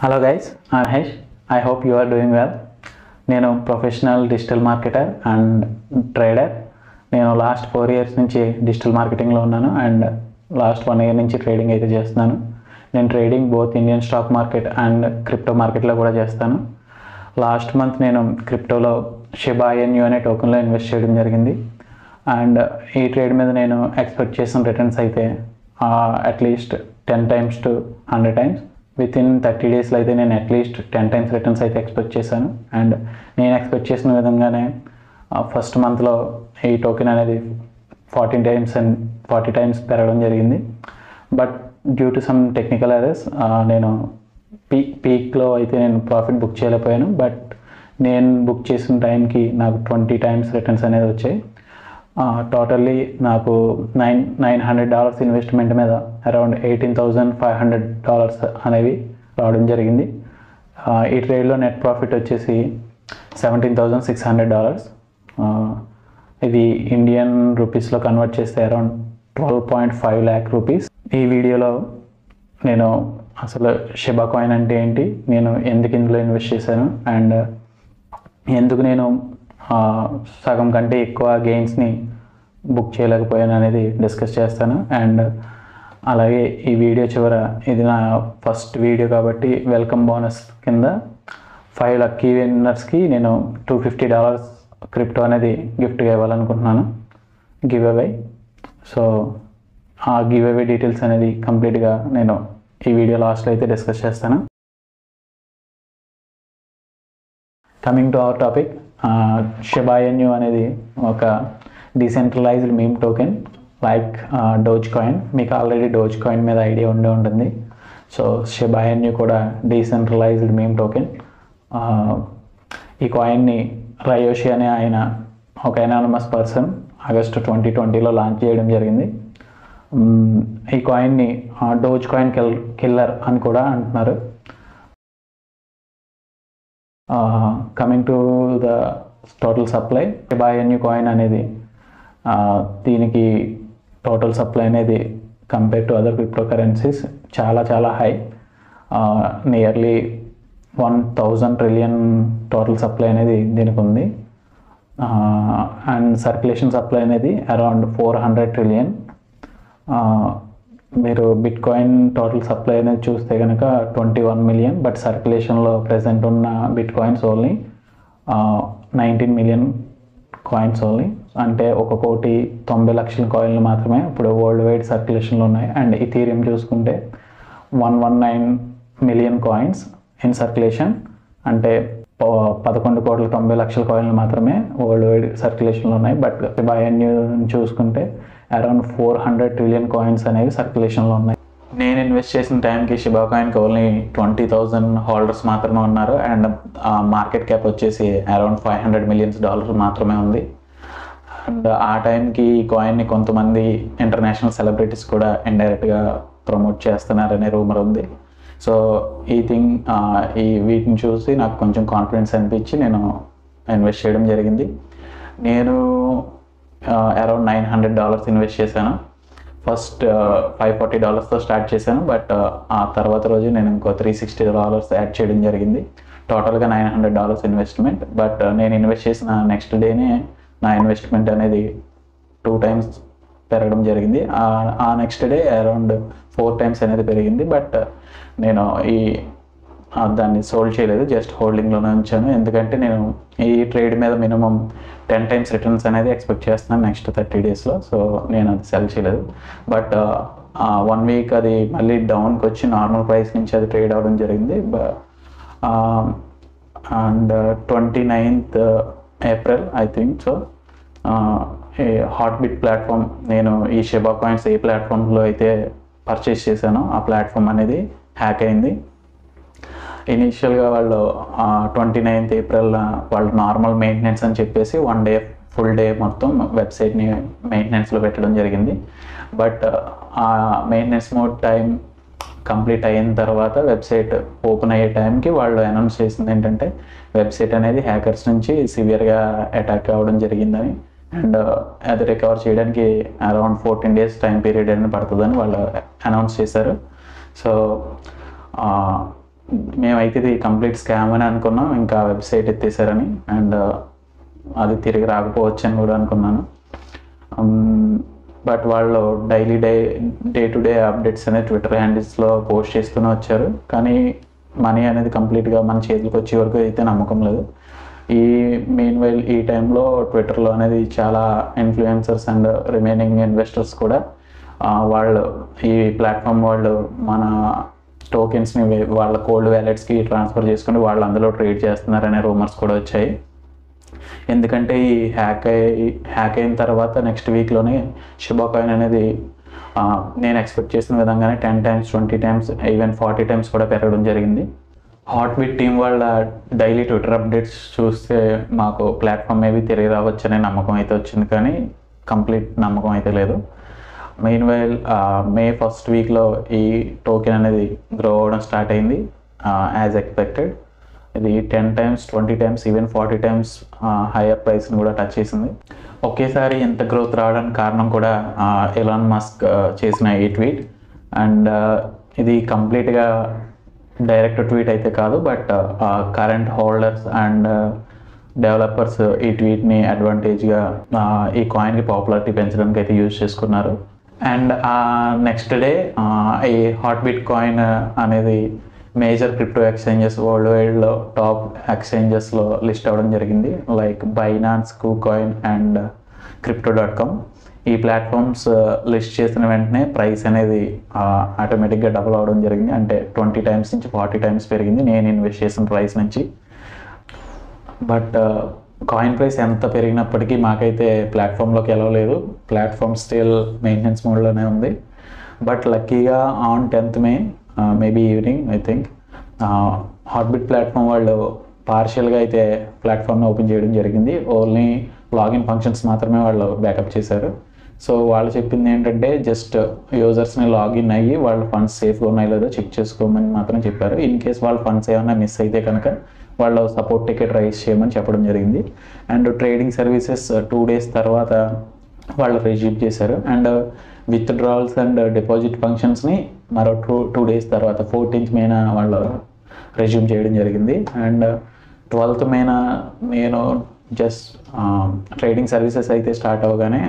Hello guys, I'm Hesh. I hope you are doing well. నేను professional digital marketer and trader. నేను last 4 years నుంచి digital మార్కెటింగ్లో ఉన్నాను and last 1 year నుంచి trading అయితే చేస్తున్నాను. నేను trading both Indian stock market and crypto మార్కెట్లో కూడా చేస్తాను. లాస్ట్ మంత్ నేను క్రిప్టోలో షిబా ఇను అనే టోకెన్లో ఇన్వెస్ట్ చేయడం జరిగింది అండ్ ఈ ట్రేడ్ మీద నేను ఎక్స్పెక్ట్ చేసిన రిటర్న్స్ అయితే at least 10 times to 100 times. Within 30 daysలో అయితే నేను అట్లీస్ట్ 10 times రిటర్న్స్ అయితే ఎక్స్పెక్ట్ చేశాను అండ్ నేను ఎక్స్పెక్ట్ చేసిన విధంగానే ఫస్ట్ మంత్లో ఈ టోకెన్ అనేది 40 times పెరగడం జరిగింది. But due to some technical errors నేను పీక్లో అయితే నేను ప్రాఫిట్ బుక్ చేయలేకపోయాను. బట్ నేను బుక్ చేసిన టైంకి నాకు 20 times రిటర్న్స్ అనేది వచ్చాయి. టోటల్లీ నాకు $900 ఇన్వెస్ట్మెంట్ మీద అరౌండ్ $18,500 అనేవి రావడం జరిగింది. ఈ ట్రేడ్లో నెట్ ప్రాఫిట్ వచ్చేసి $17,600. ఇది ఇండియన్ రూపీస్లో కన్వర్ట్ చేస్తే అరౌండ్ 12.5 lakh రూపీస్. ఈ వీడియోలో నేను అసలు షిబా కాయిన్ అంటే ఏంటి, నేను ఎందుకు ఇందులో ఇన్వెస్ట్ చేశాను అండ్ ఎందుకు నేను సగం కంటే ఎక్కువ గెయిన్స్ని బుక్ చేయలేకపోయాను అనేది డిస్కస్ చేస్తాను. అండ్ అలాగే ఈ వీడియో చివర ఇది నా ఫస్ట్ వీడియో కాబట్టి వెల్కమ్ బోనస్ కింద 5 lucky విన్నర్స్కి నేను $250 క్రిప్టో అనేది గిఫ్ట్గా ఇవ్వాలనుకుంటున్నాను, గివ్ అవే. సో ఆ గివ్ అవే డీటెయిల్స్ అనేది కంప్లీట్గా నేను ఈ వీడియో లాస్ట్లో అయితే డిస్కస్ చేస్తాను. Coming to our topic, Shiba Inu అనేది ఒక decentralised meme token like Dogecoin. మీకు ఆల్రెడీ డోజ్ కాయిన్ మీద ఐడియా ఉంటుంది. సో షిబా ఇను కూడా డీసెంట్రలైజ్డ్ మీమ్ టోకెన్. ఈ కాయిన్ని రయోషి అనే ఆయన ఒక ఎనానమస్ పర్సన్ ఆగస్టు 2020లో లాంచ్ చేయడం జరిగింది. ఈ కాయిన్ని డోజ్ కాయిన్ కిల్లర్ అని కూడా అంటున్నారు. Coming to the total supply, Shiba Inu coin అనేది దీనికి టోటల్ సప్లై అనేది compare to other crypto currencies చాలా high. Nearly 1,000 trillion total supply అనేది దీనికి ఉంది. అండ్ సర్క్యులేషన్ సప్లై అనేది అరౌండ్ 400 trillion. మీరు బిట్ కాయిన్ టోటల్ సప్లై అనేది చూస్తే కనుక 21 million, బట్ సర్క్యులేషన్లో ప్రజెంట్ ఉన్న bitcoins only 19 million coins only. అంటే 1,90,00,000 కాయిన్లు మాత్రమే ఇప్పుడు వరల్డ్ వైడ్ సర్క్యులేషన్లో ఉన్నాయి. అండ్ ఇథీరియం చూసుకుంటే 119 million కాయిన్స్ ఇన్ సర్క్యులేషన్, అంటే 11,90,00,000 కాయిన్లు మాత్రమే వరల్డ్ వైడ్ సర్క్యులేషన్లో ఉన్నాయి. బట్ షిబా ఇను చూసుకుంటే అరౌండ్ 400 trillion కాయిన్స్ అనేవి సర్క్యులేషన్లో ఉన్నాయి. నేను ఇన్వెస్ట్ చేసిన టైంకి షిబా కాయిన్కి ఓన్లీ 20,000 హోల్డర్స్ మాత్రమే ఉన్నారు అండ్ మార్కెట్ క్యాప్ వచ్చేసి అరౌండ్ $500 million మాత్రమే ఉంది. అండ్ ఆ టైంకి ఈ కాయిన్ని కొంతమంది ఇంటర్నేషనల్ సెలబ్రిటీస్ కూడా ఇండైరెక్ట్గా ప్రమోట్ చేస్తున్నారనే రూమర్ ఉంది. సో వీటిని చూసి నాకు కొంచెం కాన్ఫిడెన్స్ అనిపించి నేను ఇన్వెస్ట్ చేయడం జరిగింది. నేను అరౌండ్ $900 ఇన్వెస్ట్ చేశాను. ఫస్ట్ $540తో స్టార్ట్ చేశాను, బట్ ఆ తర్వాత రోజు నేను ఇంకో $360 యాడ్ చేయడం జరిగింది. టోటల్గా $900 ఇన్వెస్ట్మెంట్. బట్ నేను ఇన్వెస్ట్ చేసిన నెక్స్ట్ డేనే నా ఇన్వెస్ట్మెంట్ అనేది 2 times పెరగడం జరిగింది. ఆ నెక్స్ట్ డే అరౌండ్ 4 times అనేది పెరిగింది. బట్ నేను దాన్ని సోల్డ్ చేయలేదు, జస్ట్ హోల్డింగ్లోనే ఉంచాను. ఎందుకంటే నేను ఈ ట్రేడ్ మీద మినిమం 10 times రిటర్న్స్ అనేది ఎక్స్పెక్ట్ చేస్తున్నాను నెక్స్ట్ 30 daysలో. సో నేను అది సెల్ చేయలేదు. బట్ 1 week అది మళ్ళీ డౌన్కి వచ్చి నార్మల్ ప్రైస్ నుంచి అది ట్రేడ్ అవ్వడం జరిగింది. And 29th April I think so Hotbit platform, నేను ఈ షిబా కాయిన్స్ ఏ ప్లాట్ఫామ్లో అయితే పర్చేస్ చేశానో ఆ ప్లాట్ఫామ్ అనేది హ్యాక్ అయింది. ఇనీషియల్గా వాళ్ళు 29th April వాళ్ళు నార్మల్ మెయింటెనెన్స్ అని చెప్పేసి 1 day ఫుల్ డే మొత్తం వెబ్సైట్ని మెయింటెనెన్స్లో పెట్టడం జరిగింది. బట్ ఆ మెయింటెనెన్స్ మోడ్ టైం కంప్లీట్ అయిన తర్వాత వెబ్సైట్ ఓపెన్ అయ్యే టైంకి వాళ్ళు అనౌన్స్ చేసింది ఏంటంటే వెబ్సైట్ అనేది హ్యాకర్స్ నుంచి సివియర్గా అటాక్ అవ్వడం జరిగిందని అండ్ అది రికవర్ చేయడానికి అరౌండ్ 14 days టైం పీరియడ్ అని పడుతుందని వాళ్ళు అనౌన్స్ చేశారు. సో మేమైతే ఇది కంప్లీట్ స్కామ్ అని అనుకున్నాం, ఇంకా వెబ్సైట్ ఎత్తేసారని, అండ్ అది తిరిగి రాకపోవచ్చు అని కూడా అనుకున్నాను. బట్ వాళ్ళు daily day to day updates అనేది ట్విట్టర్ హ్యాండిల్స్లో పోస్ట్ చేస్తూనే వచ్చారు, కానీ మనీ అనేది కంప్లీట్గా మన చేతికి వచ్చే వరకు అయితే నమ్మకం లేదు. ఈ టైంలో ట్విట్టర్లో అనేది చాలా ఇన్ఫ్లుయెన్సర్స్ అండ్ రిమైనింగ్ ఇన్వెస్టర్స్ కూడా వాళ్ళు ఈ ప్లాట్ఫామ్ వాళ్ళు మన టోకెన్స్ని వాళ్ళ కోల్డ్ వ్యాలెట్స్కి ట్రాన్స్ఫర్ చేసుకుని వాళ్ళు అందులో ట్రేడ్ చేస్తున్నారనే రూమర్స్ కూడా వచ్చాయి. ఎందుకంటే ఈ హ్యాక్ అయిన తర్వాత నెక్స్ట్ వీక్లోనే షిబా కాయిన్ అనేది నేను ఎక్స్పెక్ట్ చేసిన విధంగానే 10 times 20 times ఈవెన్ 40 times కూడా పెరగడం జరిగింది. హార్ట్బీట్ టీం వాళ్ళ డైలీ ట్విట్టర్ అప్డేట్స్ చూస్తే మాకు ప్లాట్ఫామ్ మేబీ తిరిగి రావచ్చు అనే నమ్మకం అయితే వచ్చింది, కానీ కంప్లీట్ నమ్మకం అయితే లేదు. మెయిన్వైల్ మే ఫస్ట్ వీక్లో ఈ టోకెన్ అనేది గ్రో అవ్వడం స్టార్ట్ అయింది యాజ్ ఎక్స్పెక్టెడ్. ఇది 10 times 20 times even 40 times higher ప్రైస్ని కూడా టచ్ చేసింది. ఒకేసారి ఎంత గ్రోత్ రావడానికి కారణం కూడా ఎలాన్ మస్క్ చేసిన ఈ ట్వీట్. అండ్ ఇది కంప్లీట్గా డైరెక్ట్ ట్వీట్ అయితే కాదు, but current holders and developers ఈ ట్వీట్ని అడ్వాంటేజ్గా ఈ కాయిన్కి పాపులారిటీ పెంచడానికి అయితే యూజ్ చేసుకున్నారు. అండ్ నెక్స్ట్ డే ఈ హార్ట్బీట్ కాయిన్ అనేది మేజర్ క్రిప్టో ఎక్స్చేంజెస్ వరల్డ్ వైడ్లో టాప్ ఎక్స్చేంజెస్లో లిస్ట్ అవ్వడం జరిగింది, like Binance, KuCoin and Crypto.com. ఈ ప్లాట్ఫామ్స్ లిస్ట్ చేసిన వెంటనే ప్రైస్ అనేది ఆటోమేటిక్గా డబుల్ అవ్వడం జరిగింది. అంటే 20 times నుంచి 40 times పెరిగింది నేను ఇన్వెస్ట్ చేసిన ప్రైస్ నుంచి. బట్ కాయిన్ ప్రైస్ ఎంత పెరిగినప్పటికీ మాకైతే ప్లాట్ఫామ్లోకి వెళ్ళలేదు. ప్లాట్ఫామ్ స్టిల్ మెయింటెనెన్స్ మోడ్లోనే ఉంది. బట్ లక్కీగా on 10th May maybe evening I think heartbeat platform వాళ్ళు పార్షియల్గా అయితే ప్లాట్ఫామ్ని ఓపెన్ చేయడం జరిగింది. ఓన్లీ లాగిన్ ఫంక్షన్స్ మాత్రమే వాళ్ళు బ్యాకప్ చేశారు. సో వాళ్ళు చెప్పింది ఏంటంటే జస్ట్ యూజర్స్ని లాగిన్ అయ్యి వాళ్ళ ఫండ్స్ సేఫ్గా ఉన్నాయో లేదో చెక్ చేసుకోమని మాత్రం చెప్పారు. ఇన్ కేస్ వాళ్ళ ఫండ్స్ ఏమైనా మిస్ అయితే కనుక వాళ్ళు సపోర్ట్ టికెట్ రైజ్ చేయమని చెప్పడం జరిగింది. అండ్ ట్రేడింగ్ సర్వీసెస్ 2 days తర్వాత వాళ్ళు రెజ్యూమ్ చేశారు. అండ్ విత్డ్రాల్స్ అండ్ డిపాజిట్ ఫంక్షన్స్ని మరో 2 days తర్వాత 14th May వాళ్ళు రెజ్యూమ్ చేయడం జరిగింది. అండ్ 12th May నేను జస్ట్ ట్రేడింగ్ సర్వీసెస్ అయితే స్టార్ట్ అవ్వగానే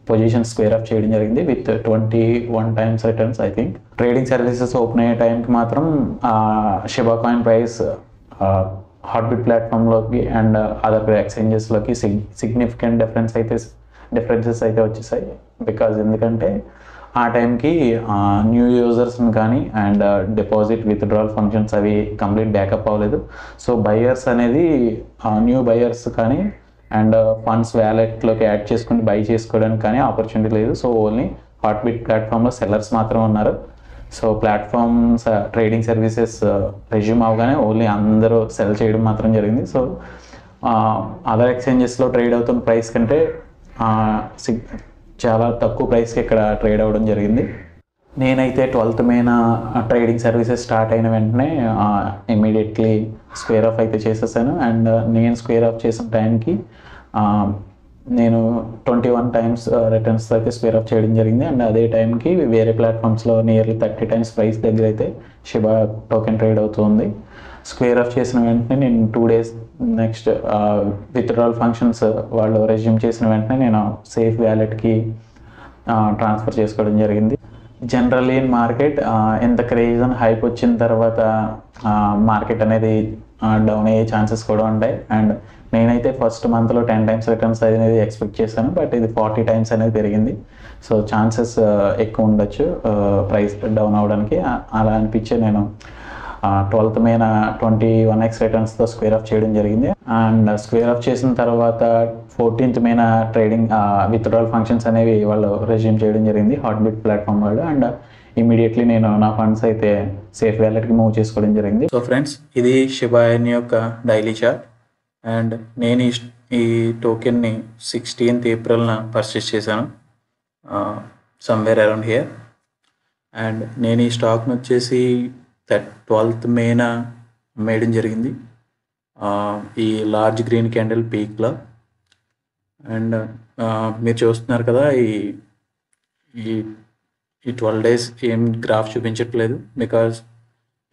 పొజిషన్ స్క్వేర్ అప్ చేయడం జరిగింది with 21 times returns I think. Trading services open అయ్యే టైంకి మాత్రం షిబా కాయిన్ ప్రైస్ హార్ట్బీట్ ప్లాట్ఫామ్లోకి అండ్ అదర్ ఎక్స్చేంజెస్లోకి సిగ్నిఫికెంట్ డిఫరెన్సెస్ అయితే వచ్చేసాయి. బికాజ్ ఎందుకంటే ఆ టైంకి న్యూ యూజర్స్ని కానీ అండ్ డిపాజిట్ విత్డ్రాల్ ఫంక్షన్స్ అవి కంప్లీట్ బ్యాకప్ అవ్వలేదు. సో బయర్స్ అనేది న్యూ బయర్స్ కానీ అండ్ ఫండ్స్ వ్యాలెట్లోకి యాడ్ చేసుకుని బై చేసుకోవడానికి కానీ ఆపర్చునిటీ లేదు. సో ఓన్లీ హార్ట్బీట్ ప్లాట్ఫామ్లో సెల్లర్స్ మాత్రమే ఉన్నారు. So platforms trading services resume అవగానే ఓన్లీ అందరూ సెల్ చేయడం మాత్రం జరిగింది. సో అదర్ ఎక్స్చేంజెస్లో ట్రేడ్ అవుతున్న ప్రైస్ కంటే చాలా తక్కువ ప్రైస్కి ఇక్కడ ట్రేడ్ అవ్వడం జరిగింది. నేనైతే 12th May trading services start అయిన వెంటనే ఇమీడియట్లీ స్క్వేర్ ఆఫ్ అయితే చేసేసాను. అండ్ నేను స్క్వేర్ ఆఫ్ చేసిన టైంకి నేను 21 times రిటర్న్స్ అయితే స్క్వేర్ ఆఫ్ చేయడం జరిగింది. అండ్ అదే టైంకి వేరే ప్లాట్ఫామ్స్లో నియర్లీ 30 times ప్రైస్ దగ్గర అయితే షిబా టోకెన్ ట్రేడ్ అవుతుంది. స్క్వేర్ ఆఫ్ చేసిన వెంటనే నేను 2 days నెక్స్ట్ విత్డ్రాల్ ఫంక్షన్స్ వాళ్ళు రెజ్యూమ్ చేసిన వెంటనే నేను సేఫ్ వ్యాలెట్కి ట్రాన్స్ఫర్ చేసుకోవడం జరిగింది. జనరల్లీ ఇన్ మార్కెట్ ఎంత క్రేజ్ అని హైప్ వచ్చిన తర్వాత మార్కెట్ అనేది డౌన్ అయ్యే ఛాన్సెస్ కూడా ఉంటాయి. అండ్ నేనైతే ఫస్ట్ మంత్లో 10 times రిటర్న్స్ అనేది ఎక్స్పెక్ట్ చేశాను, బట్ ఇది 40 times అనేది పెరిగింది. సో ఛాన్సెస్ ఎక్కువ ఉండొచ్చు ప్రైస్ డౌన్ అవ్వడానికి. అలా అనిపించే నేను 12th May 21x రిటర్న్స్తో square of చేయడం జరిగింది. అండ్ స్క్వేర్ ఆఫ్ చేసిన తర్వాత 14th May trading withdrawal functions అనేవి వాళ్ళు రెజ్యూమ్ చేయడం జరిగింది హార్ట్బీట్ ప్లాట్ఫామ్ వాళ్ళు. అండ్ ఇమీడియట్లీ నేను నా ఫండ్స్ అయితే సేఫ్ వ్యాలెట్కి మూవ్ చేసుకోవడం జరిగింది. సో ఫ్రెండ్స్, ఇది షిబా ఇన్ యొక్క డైలీ చార్ట్. అండ్ నేను ఈ టోకెన్ని 16th April పర్చేస్ చేశాను సమ్వేర్ అరౌండ్ హియర్. అండ్ నేను ఈ స్టాక్ని వచ్చేసి 12th May అమ్మేయడం జరిగింది ఈ లార్జ్ గ్రీన్ క్యాండిల్ పీక్లో. అండ్ మీరు చూస్తున్నారు కదా ఈ 12 days ఏం గ్రాఫ్ చూపించట్లేదు, బికాజ్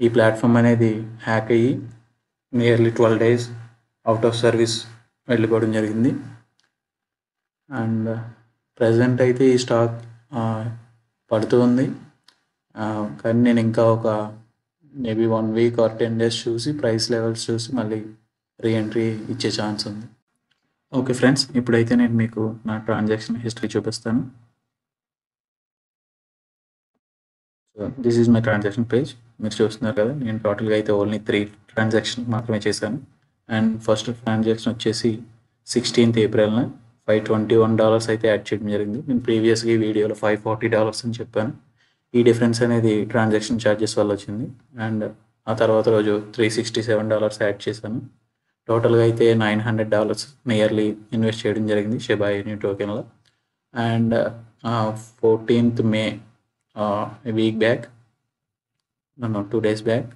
ఈ ప్లాట్ఫామ్ అనేది హ్యాక్ అయ్యి nearly 12 days out of service వెళ్ళిపోవడం జరిగింది. అండ్ ప్రజెంట్ అయితే ఈ స్టాక్ పడుతూ ఉంది. కానీ నేను ఇంకా ఒక మేబీ 1 week or 10 days చూసి ప్రైస్ లెవెల్స్ చూసి మళ్ళీ రీఎంట్రీ ఇచ్చే ఛాన్స్ ఉంది. ఓకే ఫ్రెండ్స్, ఇప్పుడైతే నేను మీకు నా ట్రాన్సాక్షన్ హిస్టరీ చూపిస్తాను. So this is my transaction page. మీరు చూస్తున్నారు కదా, నేను టోటల్గా అయితే ఓన్లీ 3 ట్రాన్సాక్షన్ మాత్రమే చేశాను. అండ్ ఫస్ట్ ట్రాన్సాక్షన్ వచ్చేసి 16th April $521 అయితే యాడ్ చేయడం జరిగింది. నేను ప్రీవియస్గా ఈ వీడియోలో $540 అని చెప్పాను. ఈ డిఫరెన్స్ అనేది ట్రాన్సాక్షన్ ఛార్జెస్ వల్ల వచ్చింది. అండ్ ఆ తర్వాత రోజు $367 యాడ్ చేశాను. టోటల్గా అయితే $900 నియర్లీ ఇన్వెస్ట్ చేయడం జరిగింది షిబా ఇను టోకెన్లో. And 14th May week back 2 days back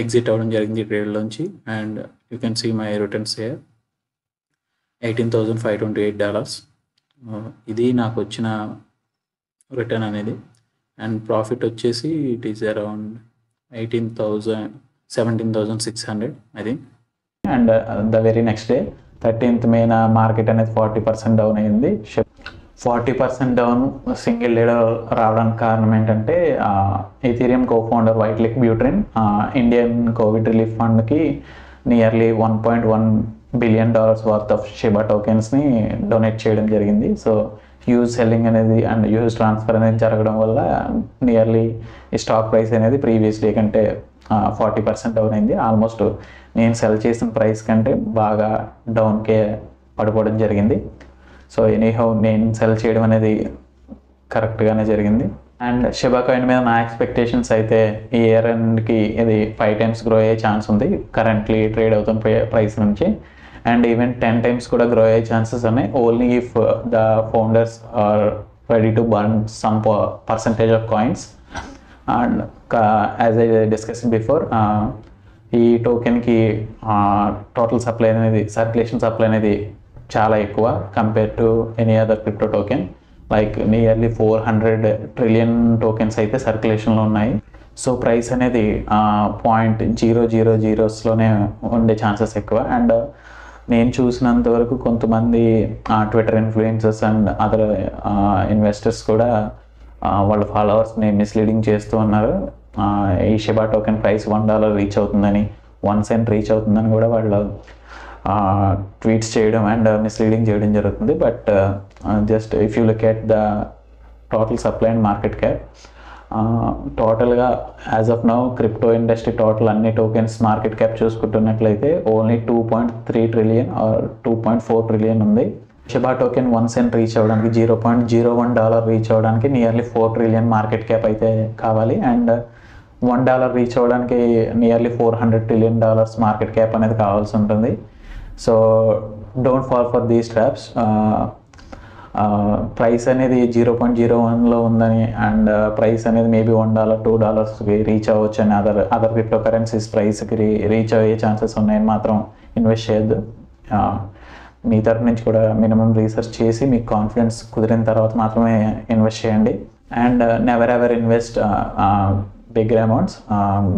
exit అవ్వడం జరిగింది ట్రేడ్లోంచి. And you can see my returns here $18,528. ఇది నాకు వచ్చిన రిటర్న్ అనేది. అండ్ ప్రాఫిట్ వచ్చేసి it is around 17,600 I think. And the very next day 13th May market అనేది 40% down అయింది. 40% డౌన్ సింగిల్ డేలో రావడానికి కారణం ఏంటంటే Ethereum cofounder Vitalik Buterin Indian covid relief ఫండ్కి nearly $1.1 billion worth of Shiba టోకెన్స్ని డొనేట్ చేయడం జరిగింది. సో హ్యూజ్ సెల్లింగ్ అనేది అండ్ హ్యూజ్ ట్రాన్స్ఫర్ అనేది జరగడం వల్ల నియర్లీ ఈ స్టాక్ ప్రైస్ అనేది ప్రీవియస్ డే కంటే 40% డౌన్ అయింది. ఆల్మోస్ట్ నేను సెల్ చేసిన ప్రైస్ కంటే బాగా డౌన్కే పడిపోవడం జరిగింది. సో ఎనీహౌ నేను సెల్ చేయడం అనేది కరెక్ట్గానే జరిగింది. అండ్ షిబా కాయిన్ మీద నా ఎక్స్పెక్టేషన్స్ అయితే ఈ ఇయర్ ఎండ్కి ఇది 5 times గ్రో అయ్యే ఛాన్స్ ఉంది కరెంట్లీ ట్రేడ్ అవుతున్న ప్రైస్ నుంచి. అండ్ ఈవెన్ 10 times కూడా గ్రో అయ్యే ఛాన్సెస్ ఉన్నాయి, only if the founders are ready to burn some percentage of coins. And as I discuss before, ఈ టోకెన్కి టోటల్ సప్లై అనేది సర్క్యులేషన్ సప్లై అనేది చాలా ఎక్కువ compare to any other crypto token. Like nearly 400 trillion tokens అయితే సర్క్యులేషన్లో ఉన్నాయి. So price అనేది 0.000లోనే ఉండే ఛాన్సెస్ ఎక్కువ. అండ్ నేను చూసినంత వరకు కొంతమంది Twitter influencers and other investors కూడా వాళ్ళ ఫాలోవర్స్ని మిస్లీడింగ్ చేస్తూ ఉన్నారు. ఈ షిబా టోకెన్ ప్రైస్ $1 రీచ్ అవుతుందని, 1 cent రీచ్ అవుతుందని కూడా వాళ్ళు ట్వీట్స్ చేయడం అండ్ మిస్లీడింగ్ చేయడం జరుగుతుంది. But just if you look at the total supply and market cap, టోటల్గా as of now crypto industry total అన్ని టోకెన్స్ మార్కెట్ క్యాప్ చూసుకుంటున్నట్లయితే ఓన్లీ 2.3 trillion ఆర్ 2.4 trillion ఉంది. షిబా టోకెన్ 1 cent రీచ్ అవ్వడానికి, $0.01 reach అవ్వడానికి nearly 4 trillion market cap అయితే కావాలి. And $1 reach అవ్వడానికి nearly $400 trillion market cap అనేది కావాల్సి ఉంటుంది. So don't fall for these traps. Price అనేది 0.01లో ఉందని అండ్ ప్రైస్ అనేది మేబీ $1 $2కి రీచ్ అవ్వచ్చు అని అదర్ క్రిప్టో కరెన్సీస్ ప్రైస్కి రీచ్ అయ్యే ఛాన్సెస్ ఉన్నాయని మాత్రం ఇన్వెస్ట్ చేయొద్దు. మీ తరపు నుంచి కూడా మినిమం రీసెర్చ్ చేసి మీకు కాన్ఫిడెన్స్ కుదిరిన తర్వాత మాత్రమే ఇన్వెస్ట్ చేయండి. And never ever invest bigger amounts.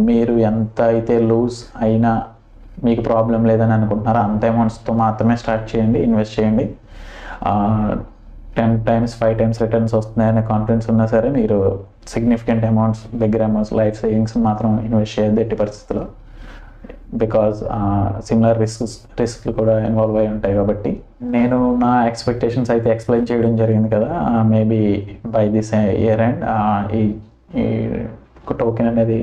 మీరు ఎంత అయితే లూజ్ అయినా మీకు ప్రాబ్లం లేదని అనుకుంటున్నారో అంత అమౌంట్స్తో మాత్రమే స్టార్ట్ చేయండి, ఇన్వెస్ట్ చేయండి. 10 times 5 times రిటర్న్స్ వస్తున్నాయనే కాన్ఫిడెన్స్ ఉన్నా సరే మీరు significant amounts, bigger amounts, life savings మాత్రం ఇన్వెస్ట్ చేయొద్దు ఎట్టి పరిస్థితుల్లో. బికాజ్ సిమిలర్ రిస్క్లు కూడా ఇన్వాల్వ్ అయి ఉంటాయి. కాబట్టి నేను నా ఎక్స్పెక్టేషన్స్ అయితే ఎక్స్ప్లెయిన్ చేయడం జరిగింది కదా. Maybe by this year end ఈ టోకెన్ అనేది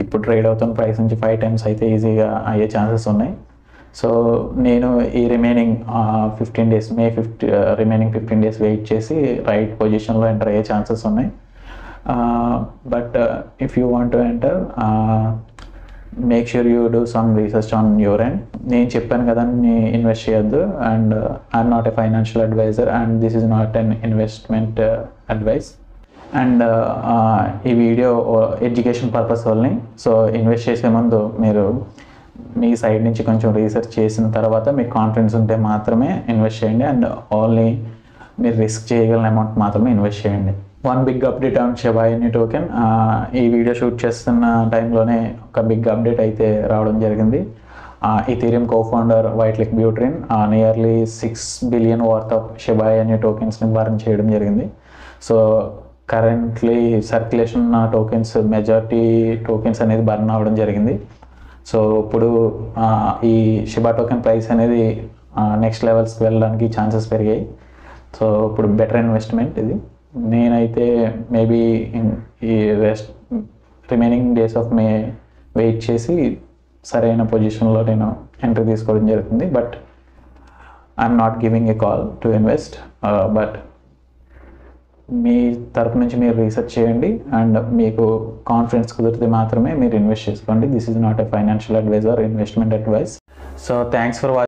ఇప్పుడు ట్రేడ్ అవుతున్న ప్రైస్ నుంచి 5 times అయితే ఈజీగా అయ్యే ఛాన్సెస్ ఉన్నాయి. సో నేను ఈ remaining 15 days remaining 15 days wait చేసి రైట్ పొజిషన్లో ఎంటర్ అయ్యే ఛాన్సెస్ ఉన్నాయి. But if you want to enter, make sure you do some research on your end. నేను చెప్పాను కదా ఇన్వెస్ట్ చేయొద్దు. And I'm not a financial advisor and this is not an investment advice. And ఈ video education purpose వల్లనే. So invest చేసే ముందు మీరు మీ side నుంచి కొంచెం రీసెర్చ్ చేసిన తర్వాత మీకు కాన్ఫిడెన్స్ ఉంటే మాత్రమే ఇన్వెస్ట్ చేయండి. అండ్ ఓన్లీ మీరు రిస్క్ చేయగలిగిన అమౌంట్ మాత్రమే ఇన్వెస్ట్ చేయండి. One big update on Shiba Inu token. ఈ వీడియో షూట్ చేస్తున్న టైంలోనే ఒక బిగ్ అప్డేట్ అయితే రావడం జరిగింది. Ethereum cofounder Vitalik Buterin nearly 6 billion worth of Shiba Inu టోకెన్స్ని బర్న్ చేయడం జరిగింది. So currently circulation tokens majority tokens అనేది బర్న్ అవ్వడం జరిగింది. సో ఇప్పుడు ఈ షిబా టోకెన్ ప్రైస్ అనేది నెక్స్ట్ లెవెల్స్కి వెళ్ళడానికి ఛాన్సెస్ పెరిగాయి. సో ఇప్పుడు బెటర్ ఇన్వెస్ట్మెంట్ ఇది. నేనైతే మేబీ ఈ remaining days of May wait చేసి సరైన పొజిషన్లో నేను ఎంట్రీ తీసుకోవడం జరుగుతుంది. But I'm not giving a call to invest. But మీ తరపు నుంచి మీరు రీసెర్చ్ చేయండి అండ్ మీకు కాన్ఫిడెన్స్ కుదిరితే మాత్రమే మీరు ఇన్వెస్ట్ చేసుకోండి. This is not a financial advise or investment advice. So thanks for watching.